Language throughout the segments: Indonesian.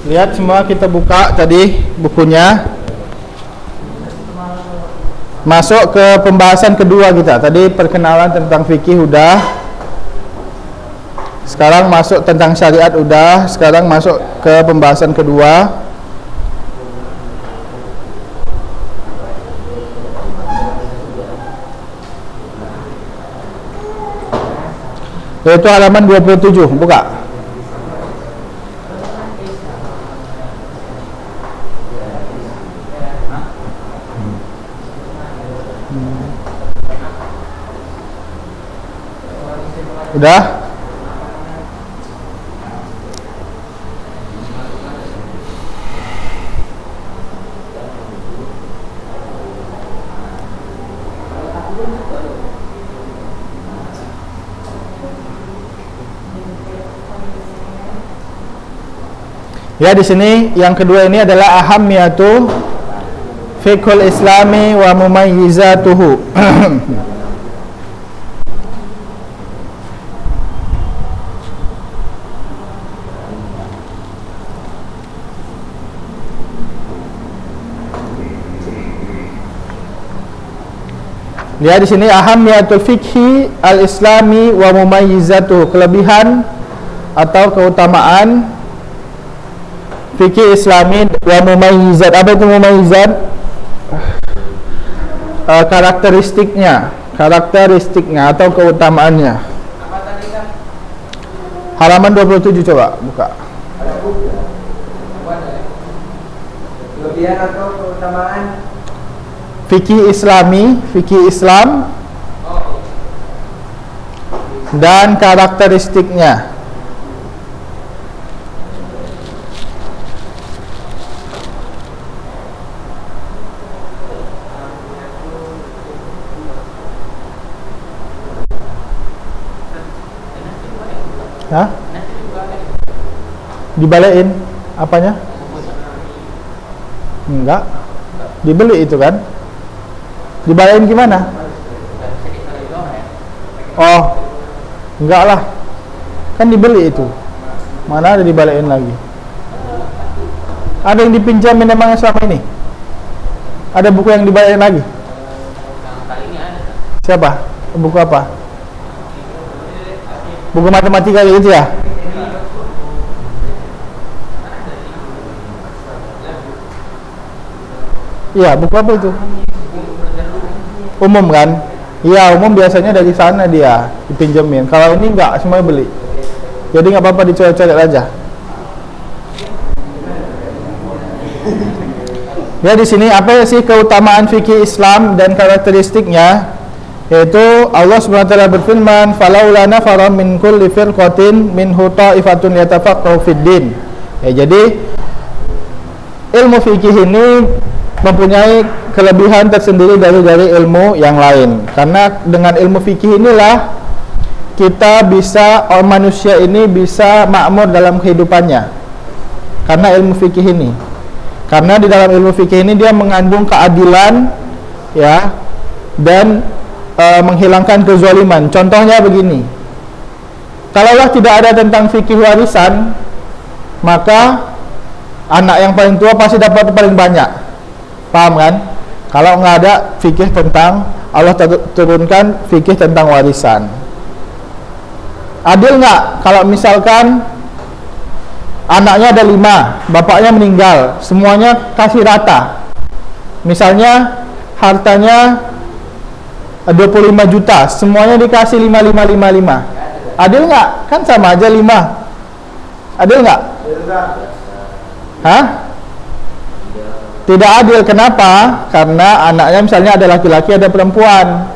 Lihat semua, kita buka tadi bukunya. Masuk ke pembahasan kedua kita. Tadi perkenalan tentang fikih udah. Sekarang masuk tentang syariat udah. Sekarang masuk ke pembahasan kedua. Yaitu halaman 27, buka. Udah? Ya, di sini yang kedua ini adalah ahammiyatu fiqhul islami wa mumayyizatuhu. Lihat di sini ahammiyatul fiqhi al-islami wa mumayyizatuhu, kelebihan atau keutamaan fikih islami wa mumayyizat. Apa itu mumayyizat? Karakteristiknya atau keutamaannya. Halaman 27 coba buka. Kelebihan atau keutamaan Fikih islami, fikih Islam dan karakteristiknya. Hah? Dibalikin apanya? Enggak. Dibeli itu kan? Dibalikin gimana? Oh, enggak lah. Kan dibeli itu. Mana ada dibalikin lagi? Ada yang dipinjamin emangnya selama ini? Ada buku yang dibalikin lagi? Siapa? Buku apa? Buku matematika gitu ya? Iya, buku apa itu? Umum kan? Iya, umum biasanya dari sana dia dipinjemin. Kalau ini enggak, semuanya beli. Jadi nggak apa-apa, dicoret-coret aja. Ya, di sini apa sih keutamaan fikih Islam dan karakteristiknya? Yaitu Allah Subhanahu wa taala berfirman, "Falaula nafara min kulli firqatin minhu ta'ifatun yatafaqahu fid din." Ya, jadi ilmu fikih ini mempunyai kelebihan tersendiri dari ilmu yang lain. Karena dengan ilmu fikih inilah kita bisa, manusia ini bisa makmur dalam kehidupannya. Karena ilmu fikih ini. Karena di dalam ilmu fikih ini dia mengandung keadilan, ya, dan menghilangkan kezaliman. Contohnya begini. Kalaulah tidak ada tentang fikih warisan, maka anak yang paling tua pasti dapat paling banyak. Paham kan? Kalau nggak ada fikih tentang, Allah turunkan fikih tentang warisan. Adil nggak kalau misalkan anaknya ada 5, bapaknya meninggal, semuanya kasih rata. Misalnya hartanya 25 juta, semuanya dikasih 5. Adil nggak? Kan sama aja 5. Adil nggak? Hah? Tidak adil. Kenapa? Karena anaknya misalnya ada laki-laki, ada perempuan.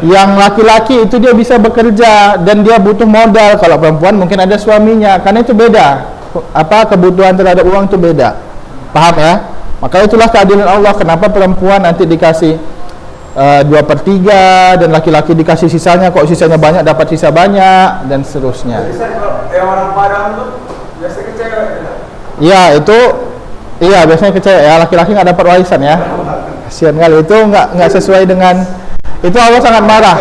Yang laki-laki itu dia bisa bekerja dan dia butuh modal. Kalau perempuan mungkin ada suaminya. Karena itu beda. Kebutuhan terhadap uang itu beda. Paham ya? Maka itulah keadilan Allah. Kenapa perempuan nanti dikasih 2/3 dan laki-laki dikasih sisanya, kok sisanya banyak dapat sisa banyak, dan seterusnya. Yang orang Padang tuh biasa ke cewek. Iya, itu iya biasanya ke cewek ya, laki-laki nggak dapat warisan ya. Kasihan kali, itu nggak sesuai dengan itu. Allah sangat marah.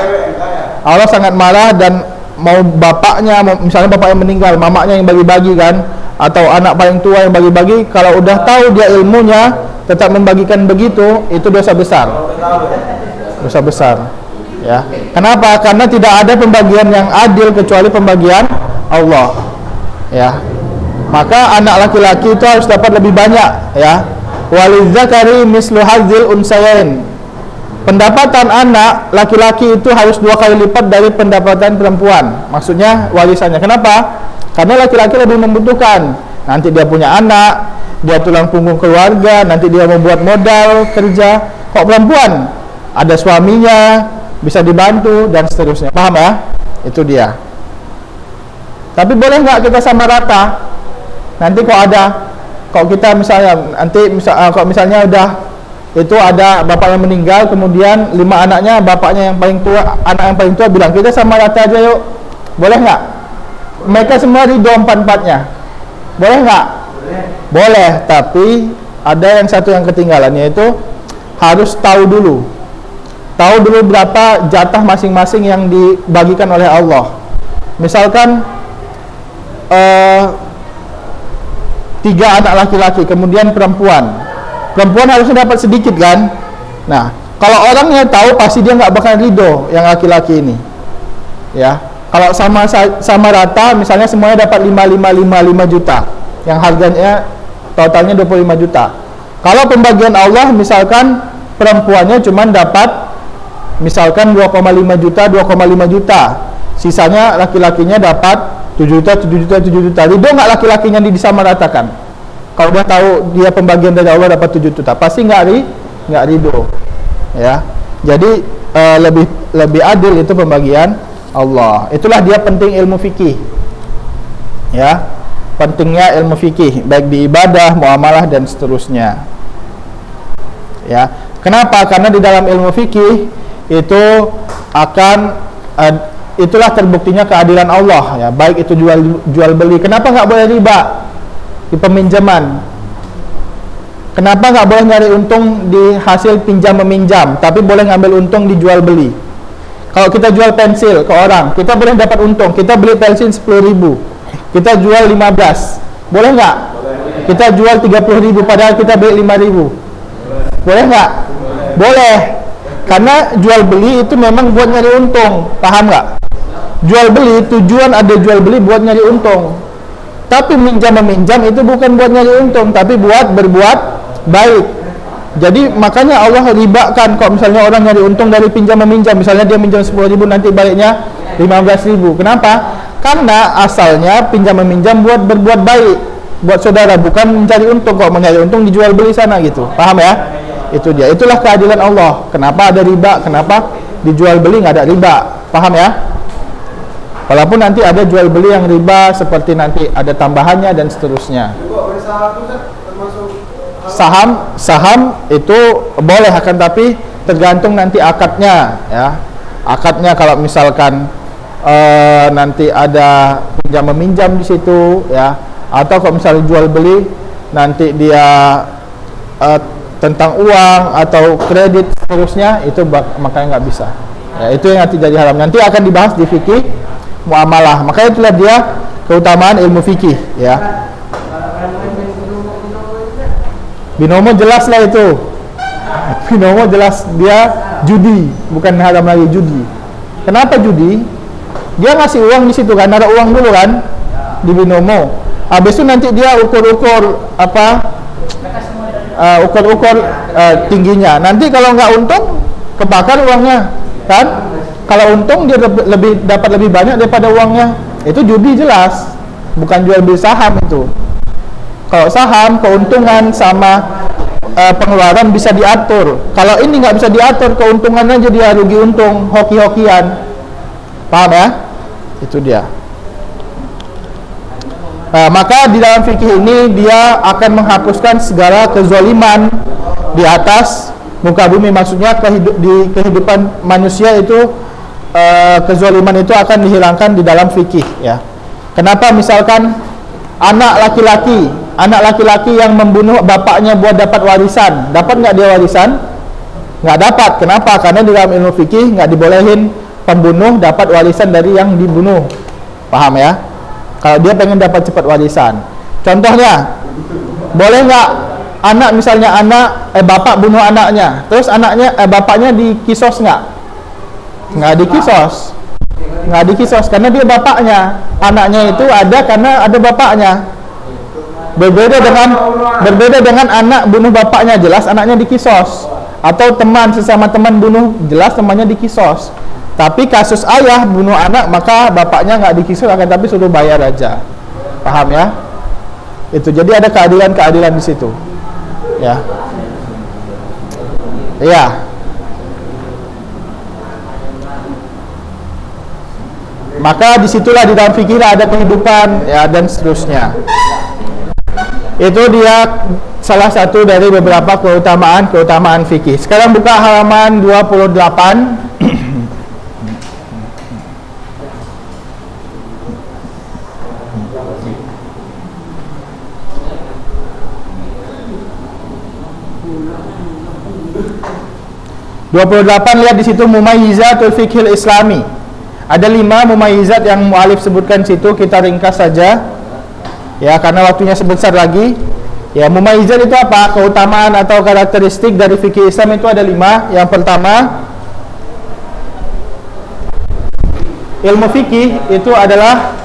Allah sangat marah dan mau bapaknya, misalnya bapaknya meninggal, mamanya yang bagi-bagi kan. atau anak paling tua yang bagi-bagi, kalau udah tahu dia ilmunya tetap membagikan begitu, itu dosa besar. Dosa besar. Ya. Kenapa? Karena tidak ada pembagian yang adil kecuali pembagian Allah. Ya. Maka anak laki-laki itu harus dapat lebih banyak, ya. Walidzakari mislu hadzil unsayain. Pendapatan anak laki-laki itu harus 2 kali lipat dari pendapatan perempuan. Maksudnya warisannya. Kenapa? Karena laki-laki lebih membutuhkan. Nanti dia punya anak, dia tulang punggung keluarga, nanti dia membuat modal kerja. Kok perempuan? Ada suaminya, bisa dibantu dan seterusnya. Paham ya? Itu dia. Tapi boleh nggak kita sama rata? Nanti kok kita misalnya kok misalnya udah itu ada bapak yang meninggal, kemudian 5 anaknya, bapaknya yang paling tua, anak yang paling tua bilang kita sama rata aja yuk. Boleh nggak? Mereka semua ridho 4-4-nya. Boleh nggak? Boleh, tapi ada yang satu yang ketinggalan, yaitu harus tahu dulu berapa jatah masing-masing yang dibagikan oleh Allah. Misalkan 3 anak laki-laki, kemudian perempuan harusnya dapat sedikit kan. Nah, kalau orangnya tahu pasti dia nggak bakal ridho yang laki-laki ini, ya. Kalau sama rata, misalnya semuanya dapat 5 juta, yang harganya totalnya 25 juta. Kalau pembagian Allah, misalkan perempuannya cuma dapat misalkan 2,5 juta, sisanya laki-lakinya dapat 7 juta. Ridho nggak laki-lakinya disamaratakan? Kalau dia tahu dia pembagian dari Allah dapat 7 juta, pasti nggak ridho, ya. Jadi lebih adil itu pembagian Allah. Itulah dia penting ilmu fikih, ya. Pentingnya ilmu fikih baik di ibadah, muamalah dan seterusnya, ya. Kenapa? Karena di dalam ilmu fikih itu akan itulah terbuktinya keadilan Allah, ya. Baik itu jual beli. Kenapa nggak boleh riba di peminjaman? Kenapa nggak boleh nyari untung di hasil pinjam meminjam, tapi boleh ngambil untung di jual beli? Kalau kita jual pensil ke orang, kita boleh dapat untung. Kita beli pensil 10.000, kita jual 15, boleh nggak? Kita jual 30.000 padahal kita beli 5.000, boleh nggak? Boleh, karena jual beli itu memang buat nyari untung, paham nggak? Jual beli, tujuan ada jual beli buat nyari untung. Tapi minjam meminjam itu bukan buat nyari untung, tapi buat berbuat baik. Jadi makanya Allah ribakan kok misalnya orang nyari untung dari pinjam meminjam. Misalnya dia minjam 10.000, nanti baliknya 15.000. Kenapa? Karena asalnya pinjam meminjam buat berbuat baik, buat saudara, bukan mencari untung. Kok mencari untung dijual beli sana gitu. Paham ya? Itu dia. Itulah keadilan Allah. Kenapa ada riba? Kenapa dijual beli nggak ada riba? Paham ya? Walaupun nanti ada jual beli yang riba, seperti nanti ada tambahannya dan seterusnya. Saham itu boleh, akan tapi tergantung nanti akadnya, ya. Akadnya kalau misalkan nanti ada pinjam meminjam di situ, ya, atau kalau misalnya jual beli nanti dia tentang uang atau kredit seterusnya, itu makanya nggak bisa, ya. Itu yang nanti jadi haram, nanti akan dibahas di fikih muamalah. Makanya itulah dia keutamaan ilmu fikih, ya. Binomo jelas lah itu. Binomo jelas dia judi, bukan haram lagi judi. Kenapa judi? Dia ngasih uang di situ kan, ada uang dulu kan di binomo. Habis itu nanti dia ukur-ukur tingginya. Nanti kalau nggak untung kebakar uangnya, kan? Kalau untung dia dapat lebih banyak daripada uangnya. Itu judi jelas, bukan jual beli saham itu. Kalau saham, keuntungan sama pengeluaran bisa diatur. Kalau ini nggak bisa diatur, keuntungannya jadi rugi untung, hoki-hokian. Paham ya? Itu dia. Maka di dalam fikih ini dia akan menghapuskan segala kezaliman di atas muka bumi. Maksudnya di kehidupan manusia itu kezaliman itu akan dihilangkan di dalam fikih, ya. Kenapa? Misalkan anak laki-laki yang membunuh bapaknya buat dapat warisan, dapat nggak dia warisan? Nggak dapat. Kenapa? Karena di dalam ilmu fikih nggak dibolehin pembunuh dapat warisan dari yang dibunuh. Paham ya? Kalau dia pengen dapat cepat warisan. Contohnya, boleh nggak anak misalnya bapak bunuh anaknya, terus bapaknya dikisos nggak? Nggak dikisos, karena dia bapaknya. Anaknya itu ada karena ada bapaknya. Berbeda dengan anak bunuh bapaknya, jelas anaknya dikisos. Atau sesama teman bunuh, jelas temannya dikisos. Tapi kasus ayah bunuh anak, maka bapaknya nggak dikisos, akan tapi suruh bayar aja. Paham ya? Itu jadi ada keadilan di situ. Ya. Iya. Maka disitulah di dalam fikih ada kehidupan ya dan seterusnya. Itu dia salah satu dari beberapa keutamaan fikih. Sekarang buka halaman 28. Lihat di situ mumayyizatul fiqhil islami. Ada 5 mumayyizat yang mualif sebutkan situ, kita ringkas saja. Ya, karena waktunya sebesar lagi. Ya, mumayyizat itu apa? Keutamaan atau karakteristik dari fikih Islam itu ada 5. Yang pertama, ilmu fikih itu adalah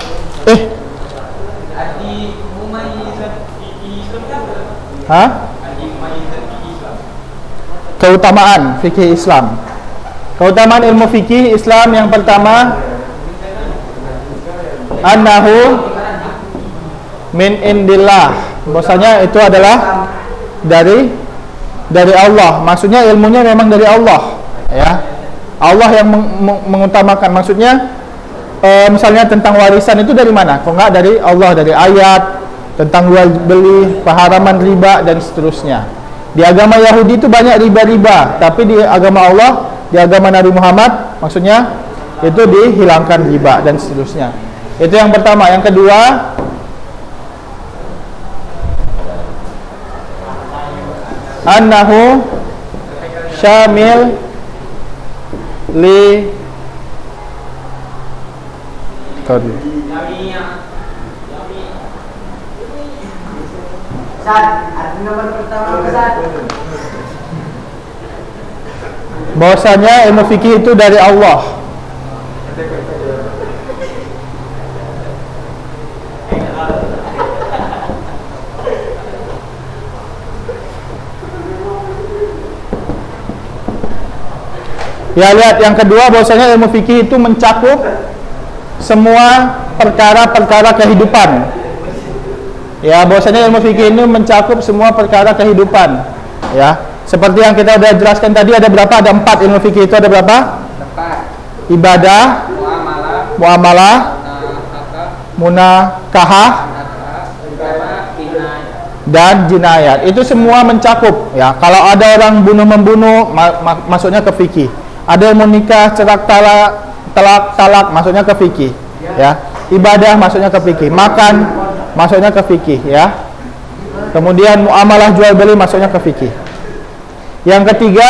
keutamaan fikih Islam. Keutamaan ilmu fikih Islam yang pertama, annahu min indillah. Bahwasanya itu adalah dari Allah. Maksudnya ilmunya memang dari Allah, ya. Allah yang mengutamakan. Maksudnya misalnya tentang warisan itu dari mana? Kok enggak dari Allah, dari ayat tentang jual beli, pengharaman riba dan seterusnya. Di agama Yahudi itu banyak riba-riba, tapi di agama Allah, di agama Nabi Muhammad maksudnya itu dihilangkan riba dan seterusnya. Itu yang pertama. Yang kedua, annahu syamil li qadri. Nomor pertama kesat. Bahwasanya ilmu fikih itu dari Allah. Ya, lihat yang kedua, bahwasanya ilmu fikih itu mencakup semua perkara-perkara kehidupan. Ya, bahwasanya ilmu fikih ini mencakup semua perkara kehidupan. Ya, seperti yang kita sudah jelaskan tadi, ada berapa? Ada 4 ilmu fikih itu, ada berapa? 4. Ibadah, muamalah, munakahah, dan jinayat. Itu semua mencakup. Ya, kalau ada orang bunuh-membunuh, masuknya ke fikih. Ada yang mau nikah, cerak talak, masuknya ke fikih. Ya, ibadah masuknya ke fikih. Makan masuknya ke fikih, ya. Kemudian muamalah jual beli masuknya ke fikih. Yang ketiga,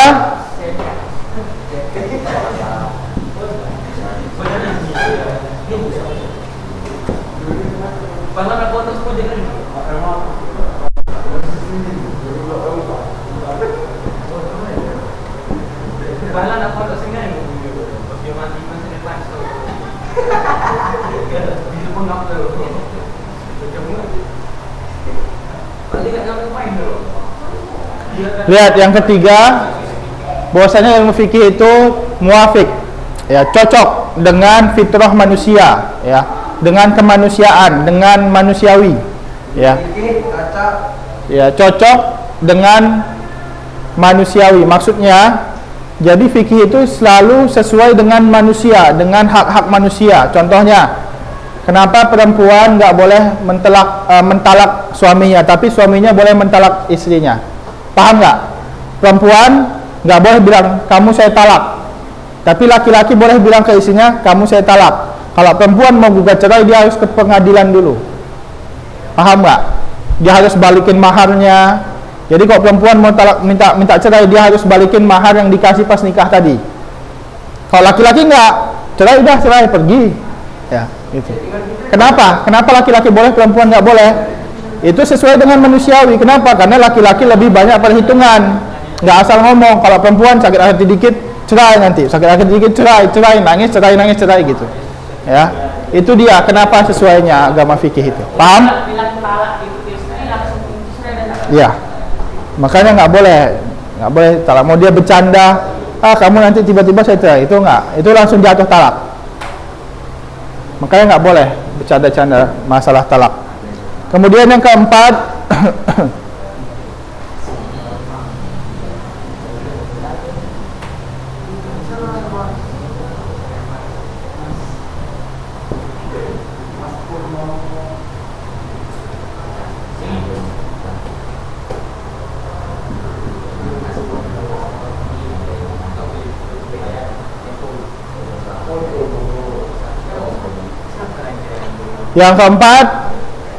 lihat yang ketiga, bahwasanya ilmu fikih itu muafik, ya, cocok dengan fitrah manusia, ya, dengan kemanusiaan, dengan manusiawi, ya, cocok dengan manusiawi. Maksudnya, jadi fikih itu selalu sesuai dengan manusia, dengan hak-hak manusia. Contohnya, kenapa perempuan nggak boleh mentalak suaminya, tapi suaminya boleh mentalak istrinya? Paham nggak? Perempuan nggak boleh bilang kamu saya talak, tapi laki-laki boleh bilang ke istrinya kamu saya talak. Kalau perempuan mau gugat cerai, dia harus ke pengadilan dulu. Paham nggak? Dia harus balikin maharnya. Jadi kalau perempuan mau talak, minta cerai, dia harus balikin mahar yang dikasih pas nikah tadi. Kalau laki-laki nggak, cerai udah cerai, pergi. Ya, gitu. Kenapa laki-laki boleh, perempuan nggak boleh? Itu sesuai dengan manusiawi. Kenapa? Karena laki-laki lebih banyak perhitungan. Nggak asal ngomong. Kalau perempuan sakit hati dikit, cerai nanti. Sakit hati dikit, cerai, nangis, cerai gitu. Ya, itu dia kenapa sesuainya agama fikih itu. Paham? Ya. Makanya nggak boleh talak. Mau dia bercanda, kamu nanti tiba-tiba saya cerai, itu nggak. Itu langsung jatuh talak. Makanya nggak boleh bercanda-canda masalah talak. Kemudian yang keempat,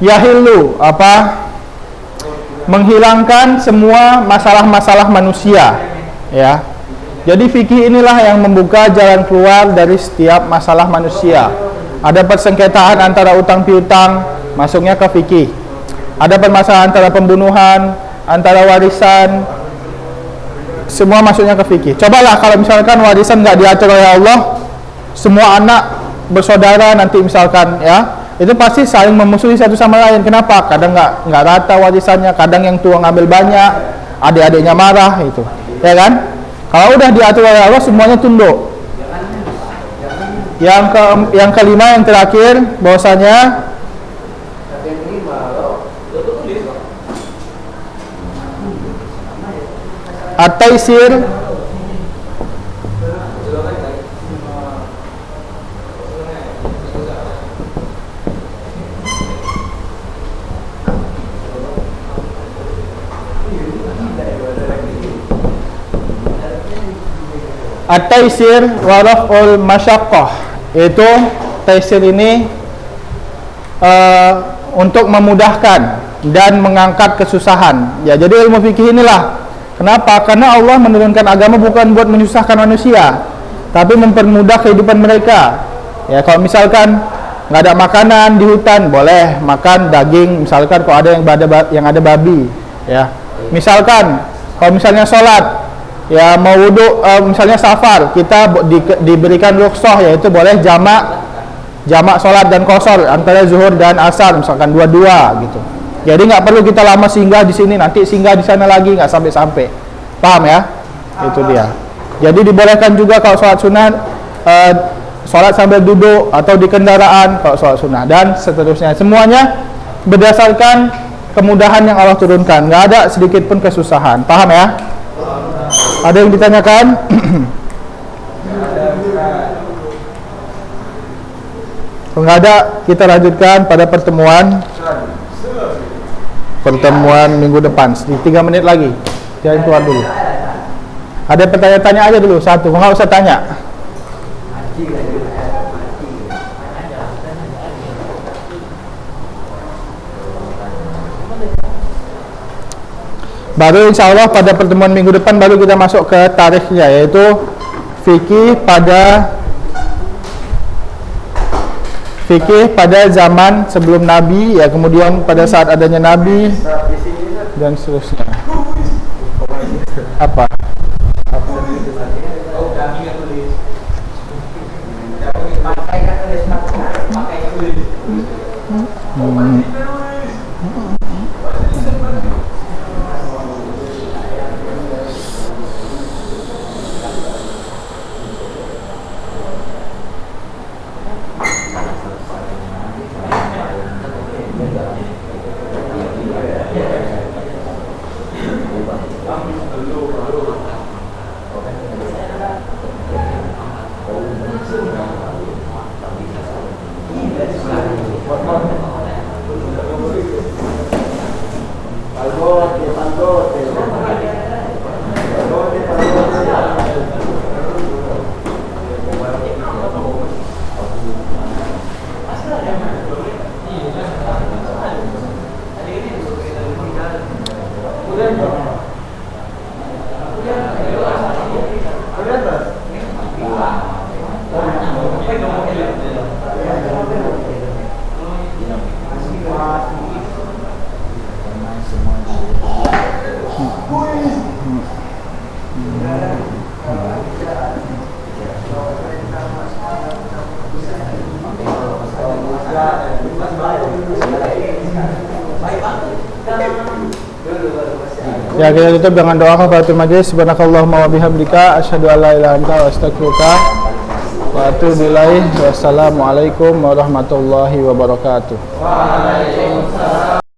yahilu menghilangkan semua masalah-masalah manusia, ya. Jadi fikih inilah yang membuka jalan keluar dari setiap masalah manusia. Ada persengketaan antara utang piutang, masuknya ke fikih. Ada permasalahan antara pembunuhan, antara warisan, semua masuknya ke fikih. Cobalah kalau misalkan warisan nggak diatur oleh Allah, semua anak bersaudara nanti misalkan, ya, itu pasti saling memusuhi satu sama lain. Kenapa? Kadang nggak rata warisannya, kadang yang tua ngambil banyak, adik-adiknya marah, itu, ya kan? Kalau udah diatur oleh Allah, semuanya tunduk. Yang kelima, yang terakhir, bahwasanya at-taisir at-taisir wa raf'ul masyaqqah. Itu taisir ini untuk memudahkan dan mengangkat kesusahan. Ya, jadi ilmu fikih inilah. Kenapa? Karena Allah menurunkan agama bukan buat menyusahkan manusia, tapi mempermudah kehidupan mereka. Ya, kalau misalkan nggak ada makanan di hutan, boleh makan daging. Misalkan kalau ada yang ada babi, ya. Misalkan kalau misalnya sholat, ya mau wudhu, misalnya safar, kita diberikan rukhsah, yaitu boleh jamak sholat dan qashar antara zuhur dan asar, misalkan dua-dua gitu. Jadi nggak perlu kita lama singgah di sini, nanti singgah di sana lagi, nggak sampai-sampai. Paham ya? Itu dia. Jadi dibolehkan juga kalau sholat sunnah, sholat sambil duduk atau di kendaraan kalau sholat sunnah, dan seterusnya. Semuanya berdasarkan kemudahan yang Allah turunkan, nggak ada sedikit pun kesusahan. Paham ya? Ada yang ditanyakan? Kalau nggak ada, kita lanjutkan pada pertemuan minggu depan. 3 menit lagi. Jangan keluar dulu. Ada pertanyaan, tanya aja dulu satu. Nggak usah tanya. Baru insya Allah pada pertemuan minggu depan baru kita masuk ke tarikhnya, yaitu fikih pada zaman sebelum Nabi, ya, kemudian pada saat adanya Nabi dan seterusnya. Apa? Ya, kita tutup dengan doa kafaratul majlis. Subhanakallahumma wa bihamdika asyhadu an la ilaha illa anta astaghfiruka wa atubu ilaik. Wassalamualaikum warahmatullahi wabarakatuh.